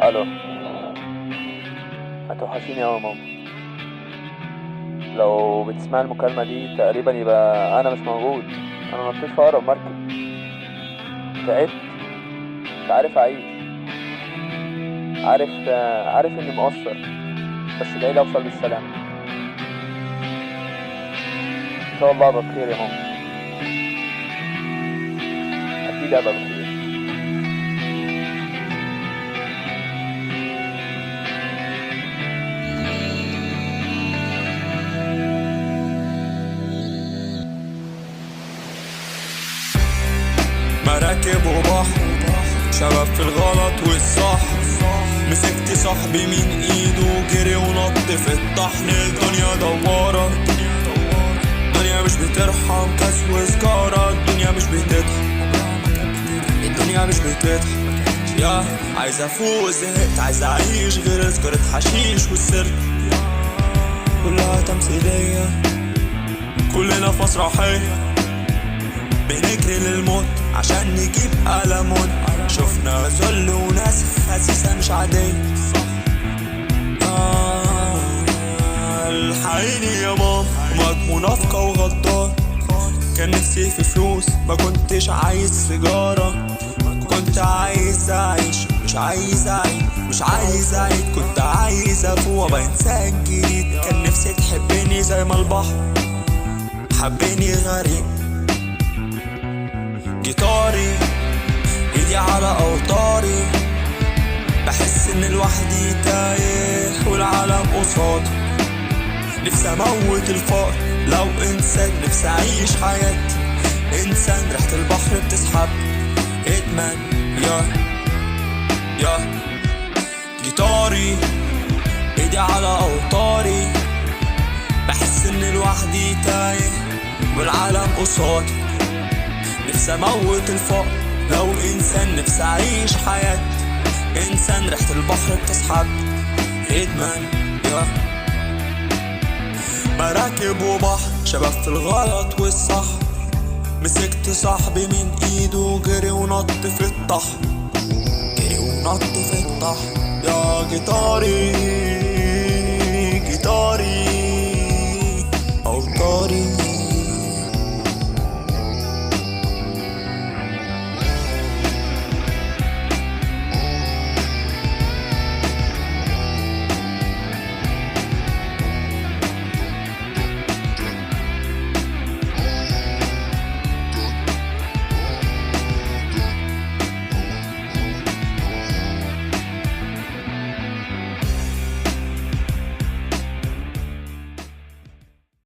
الو، هتوحشيني اوي يا ماما. لو بتسمع المكالمة دي تقريبا يبقى انا مش موجود. انا نطيت في اقرب مركب، تعبت، مش عارف اعيش. عارف اني مقصر، بس ادعيلي اوصل بالسلامة. ان شاء الله ابقى بخير يا ماما، اكيد ابقى بخير. مراكب وبحر، شباب في الغلط والصح. مسكت صاحبي من ايده وجري ونط في الطحن. الدنيا دوارة، الدنيا مش بترحم. كاس وسجارة، الدنيا مش بتضحك، الدنيا مش بتضحك. يا عايز افوق، زهقت، عايز اعيش غير سجارة حشيش والسرقة. كلها تمثيلية، كلنا في مسرحية. بنجري للموت عشان نجيب قلمون. شفنا ذل وناس خسيسة مش عادية. الحقيني يا ماما، امك منافقة وغدار. كان نفسي في فلوس، ما كنتش عايز سيجارة. كنت عايز اعيش، مش عايز اعيد، مش عايز اعيد. كنت عايز افوق ابقى انسان جديد. كان نفسي تحبني زي ما البحر حبني غريب. جيتاري ايدي على اوتاري، بحس ان لوحدي تايه والعالم قصادي. نفسي اموت الفقر لو انسان، نفسي اعيش حياتي انسان. ريحة البحر بتسحب ادمان. يا جيتاري ايدي على اوتاري، بحس ان لوحدي تايه والعالم قصادي. نفسي اموت الفقر لو انسان، نفسي اعيش حياتي انسان. ريحة البحر بتسحب ادمان. مراكب وبحر، شباب في الغلط والصح. مسكت صاحبي من ايده وجري ونط في الطحن، جري ونط في الطحن. يا جيتاري